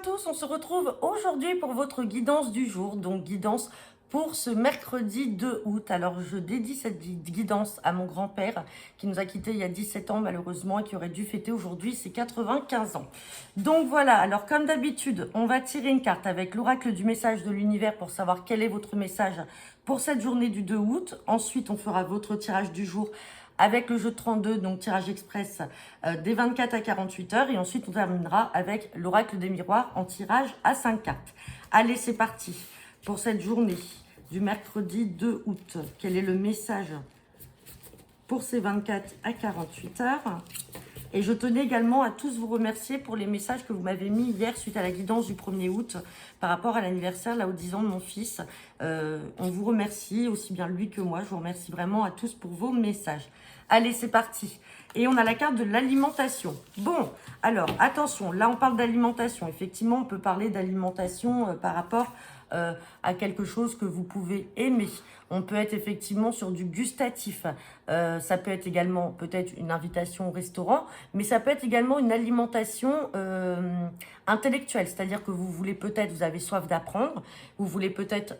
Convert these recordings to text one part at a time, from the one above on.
tous, on se retrouve aujourd'hui pour votre guidance du jour, donc guidance pour ce mercredi 2 août. Alors je dédie cette guidance à mon grand-père qui nous a quittés il y a 17 ans malheureusement et qui aurait dû fêter aujourd'hui ses 95 ans. Donc voilà, alors comme d'habitude, on va tirer une carte avec l'oracle du message de l'univers pour savoir quel est votre message pour cette journée du 2 août. Ensuite, on fera votre tirage du jour avec le jeu de 32, donc tirage express des 24 à 48 heures. Et ensuite, on terminera avec l'oracle des miroirs en tirage à 5 cartes. Allez, c'est parti pour cette journée du mercredi 2 août. Quel est le message pour ces 24 à 48 heures? Et je tenais également à tous vous remercier pour les messages que vous m'avez mis hier suite à la guidance du 1er août par rapport à l'anniversaire, là, aux 10 ans de mon fils. On vous remercie, aussi bien lui que moi. Je vous remercie vraiment à tous pour vos messages. Allez, c'est parti. Et on a la carte de l'alimentation. Bon, alors, attention, là, on parle d'alimentation. Effectivement, on peut parler d'alimentation par rapport à quelque chose que vous pouvez aimer. On peut être effectivement sur du gustatif. Ça peut être également peut-être une invitation au restaurant, mais ça peut être également une alimentation intellectuelle. C'est-à-dire que vous voulez peut-être, vous avez soif d'apprendre, vous voulez peut-être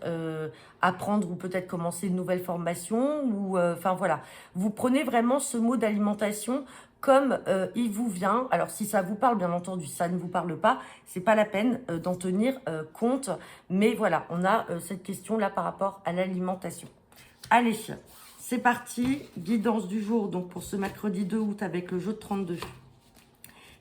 apprendre ou peut-être commencer une nouvelle formation, ou enfin voilà. Vous prenez vraiment ce mot d'alimentation comme il vous vient. Alors si ça vous parle, bien entendu, si ça ne vous parle pas, c'est pas la peine d'en tenir compte. Mais voilà, on a cette question-là par rapport à l'alimentation. Allez, c'est parti. Guidance du jour, donc pour ce mercredi 2 août avec le jeu de 32.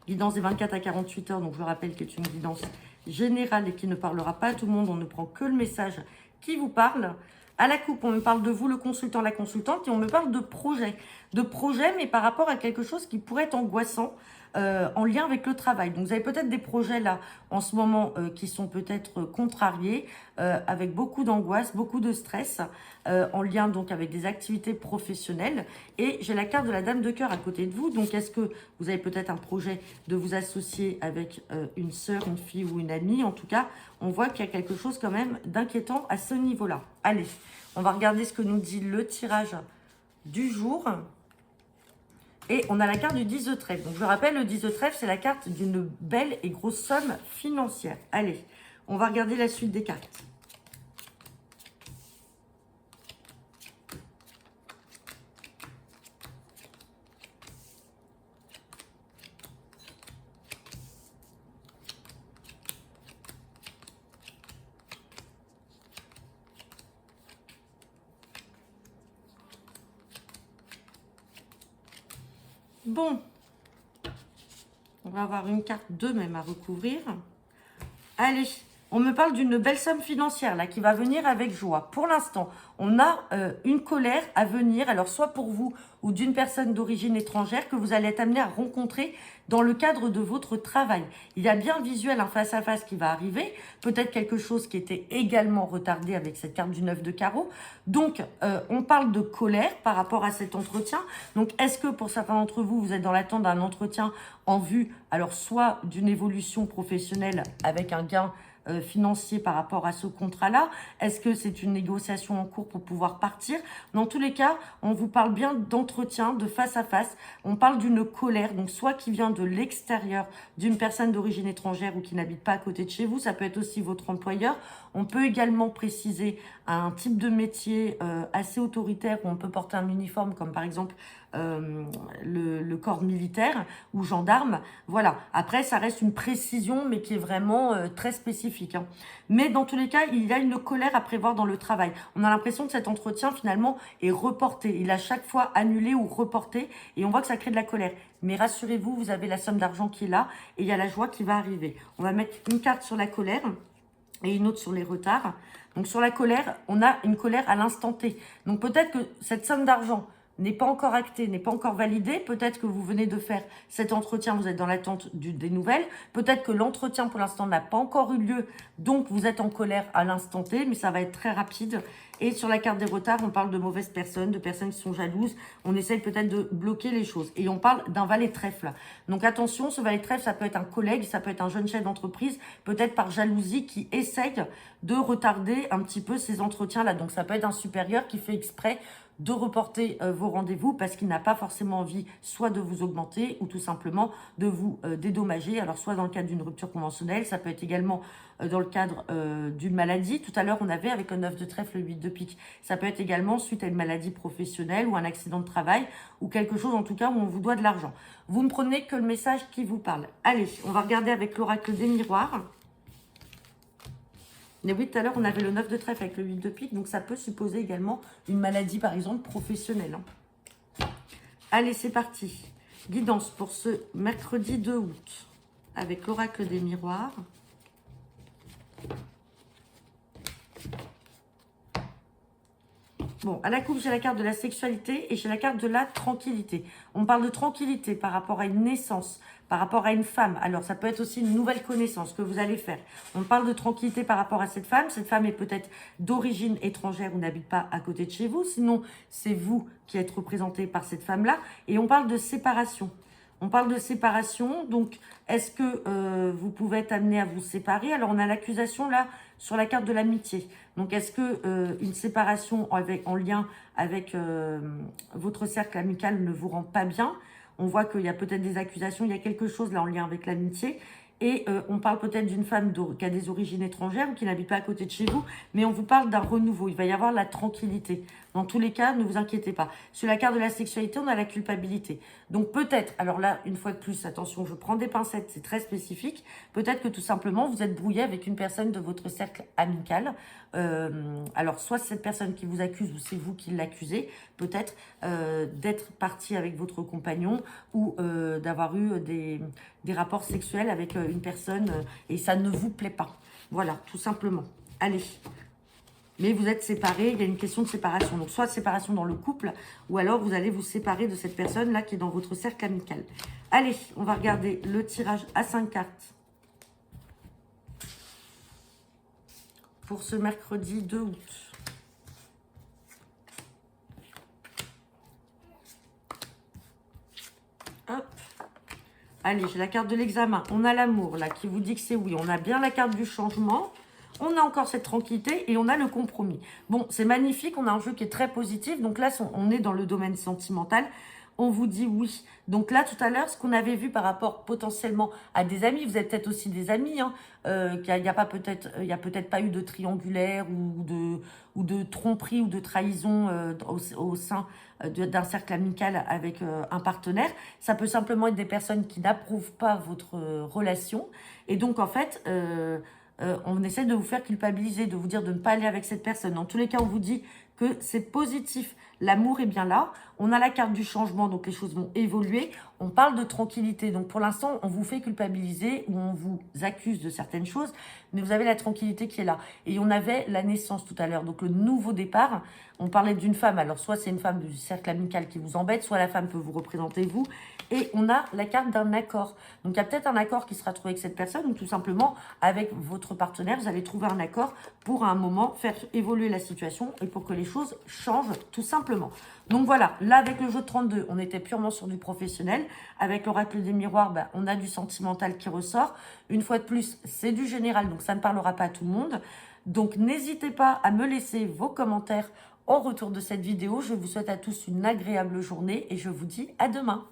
Guidance des 24 à 48 heures, donc je le rappelle, qui est une guidance générale et qui ne parlera pas à tout le monde. On ne prend que le message qui vous parle. À la coupe, on me parle de vous, le consultant, la consultante, et on me parle de projet. De projet, mais par rapport à quelque chose qui pourrait être angoissant en lien avec le travail. Donc, vous avez peut-être des projets là, en ce moment, qui sont peut-être contrariés, avec beaucoup d'angoisse, beaucoup de stress, en lien donc avec des activités professionnelles. Et j'ai la carte de la Dame de cœur à côté de vous. Donc, est-ce que vous avez peut-être un projet de vous associer avec une sœur, une fille ou une amie? En tout cas, on voit qu'il y a quelque chose quand même d'inquiétant à ce niveau-là. Allez, on va regarder ce que nous dit le tirage du jour. Et on a la carte du 10 de trèfle. Donc, je rappelle, le 10 de trèfle, c'est la carte d'une belle et grosse somme financière. Allez, on va regarder la suite des cartes. Bon, on va avoir une carte 2 même à recouvrir. Allez, on me parle d'une belle somme financière là qui va venir avec joie. Pour l'instant, on a une colère à venir, alors soit pour vous ou d'une personne d'origine étrangère que vous allez être amené à rencontrer dans le cadre de votre travail. Il y a bien visuel, un face-à-face qui va arriver, peut-être quelque chose qui était également retardé avec cette carte du 9 de carreau. Donc, on parle de colère par rapport à cet entretien. Donc, est-ce que pour certains d'entre vous, vous êtes dans l'attente d'un entretien en vue, alors soit d'une évolution professionnelle avec un gain financier par rapport à ce contrat-là? Est-ce que c'est une négociation en cours pour pouvoir partir? Dans tous les cas, on vous parle bien d'entretien, de face à face. On parle d'une colère, donc soit qui vient de l'extérieur d'une personne d'origine étrangère ou qui n'habite pas à côté de chez vous. Ça peut être aussi votre employeur. On peut également préciser un type de métier assez autoritaire où on peut porter un uniforme, comme par exemple le corps militaire ou gendarme. Voilà. Après, ça reste une précision, mais qui est vraiment très spécifique. Hein. Mais dans tous les cas, il y a une colère à prévoir dans le travail. On a l'impression que cet entretien, finalement, est reporté. Il a chaque fois annulé ou reporté. Et on voit que ça crée de la colère. Mais rassurez-vous, vous avez la somme d'argent qui est là. Et il y a la joie qui va arriver. On va mettre une carte sur la colère et une autre sur les retards. Donc, sur la colère, on a une colère à l'instant T. Donc, peut-être que cette somme d'argent n'est pas encore acté, n'est pas encore validé. Peut-être que vous venez de faire cet entretien, vous êtes dans l'attente des nouvelles. Peut-être que l'entretien pour l'instant n'a pas encore eu lieu, donc vous êtes en colère à l'instant T, mais ça va être très rapide. Et sur la carte des retards, on parle de mauvaises personnes, de personnes qui sont jalouses. On essaye peut-être de bloquer les choses. Et on parle d'un valet de trèfle. Donc attention, ce valet de trèfle, ça peut être un collègue, ça peut être un jeune chef d'entreprise, peut-être par jalousie, qui essaye de retarder un petit peu ces entretiens-là. Donc ça peut être un supérieur qui fait exprès de reporter vos rendez-vous parce qu'il n'a pas forcément envie soit de vous augmenter ou tout simplement de vous dédommager. Alors soit dans le cadre d'une rupture conventionnelle, ça peut être également dans le cadre d'une maladie. Tout à l'heure, on avait avec un 9 de trèfle, le 8 de pique. Ça peut être également suite à une maladie professionnelle ou un accident de travail ou quelque chose en tout cas où on vous doit de l'argent. Vous ne prenez que le message qui vous parle. Allez, on va regarder avec l'oracle des miroirs. Mais oui, tout à l'heure, on avait le 9 de trèfle avec le 8 de pique, donc ça peut supposer également une maladie, par exemple, professionnelle. Allez, c'est parti. Guidance pour ce mercredi 2 août avec l'oracle des miroirs. Bon, à la coupe, j'ai la carte de la sexualité et j'ai la carte de la tranquillité. On parle de tranquillité par rapport à une naissance, par rapport à une femme. Alors, ça peut être aussi une nouvelle connaissance que vous allez faire. On parle de tranquillité par rapport à cette femme. Cette femme est peut-être d'origine étrangère ou n'habite pas à côté de chez vous. Sinon, c'est vous qui êtes représenté par cette femme-là. Et on parle de séparation. On parle de séparation, donc est-ce que vous pouvez être amené à vous séparer? Alors, on a l'accusation là sur la carte de l'amitié. Donc, est-ce que une séparation en lien avec votre cercle amical ne vous rend pas bien? On voit qu'il y a peut-être des accusations, il y a quelque chose là en lien avec l'amitié. Et on parle peut-être d'une femme qui a des origines étrangères ou qui n'habite pas à côté de chez vous, mais on vous parle d'un renouveau. Il va y avoir la tranquillité. Dans tous les cas, ne vous inquiétez pas. Sur la carte de la sexualité, on a la culpabilité. Donc peut-être, alors là, une fois de plus, attention, je prends des pincettes, c'est très spécifique. Peut-être que tout simplement, vous êtes brouillé avec une personne de votre cercle amical. Alors, soit c'est cette personne qui vous accuse ou c'est vous qui l'accusez. Peut-être d'être parti avec votre compagnon ou d'avoir eu des rapports sexuels avec une personne et ça ne vous plaît pas. Voilà, tout simplement. Allez. Mais vous êtes séparés, il y a une question de séparation. Donc, soit séparation dans le couple, ou alors vous allez vous séparer de cette personne-là qui est dans votre cercle amical. Allez, on va regarder le tirage à 5 cartes pour ce mercredi 2 août. Hop. Allez, j'ai la carte de l'examen. On a l'amour, là, qui vous dit que c'est oui. On a bien la carte du changement. On a encore cette tranquillité et on a le compromis. Bon, c'est magnifique. On a un jeu qui est très positif. Donc là, on est dans le domaine sentimental. On vous dit oui. Donc là, tout à l'heure, ce qu'on avait vu par rapport potentiellement à des amis, vous êtes peut-être aussi des amis, hein, qu'il n'y a peut-être pas eu de triangulaire ou de tromperie ou de trahison au sein d'un cercle amical avec un partenaire. Ça peut simplement être des personnes qui n'approuvent pas votre relation. Et donc, en fait, on essaie de vous faire culpabiliser, de vous dire de ne pas aller avec cette personne. Dans tous les cas, on vous dit que c'est positif. L'amour est bien là. On a la carte du changement, donc les choses vont évoluer. On parle de tranquillité. Donc pour l'instant, on vous fait culpabiliser ou on vous accuse de certaines choses, mais vous avez la tranquillité qui est là. Et on avait la naissance tout à l'heure, donc le nouveau départ. On parlait d'une femme. Alors soit c'est une femme du cercle amical qui vous embête, soit la femme peut vous représenter vous. Et on a la carte d'un accord. Donc il y a peut-être un accord qui sera trouvé avec cette personne ou tout simplement avec votre partenaire, vous allez trouver un accord pour à un moment faire évoluer la situation et pour que les choses changent tout simplement. Donc voilà, là avec le jeu de 32, on était purement sur du professionnel. Avec l'oracle des miroirs, on a du sentimental qui ressort. Une fois de plus, c'est du général, donc ça ne parlera pas à tout le monde. Donc n'hésitez pas à me laisser vos commentaires en retour de cette vidéo. Je vous souhaite à tous une agréable journée et je vous dis à demain.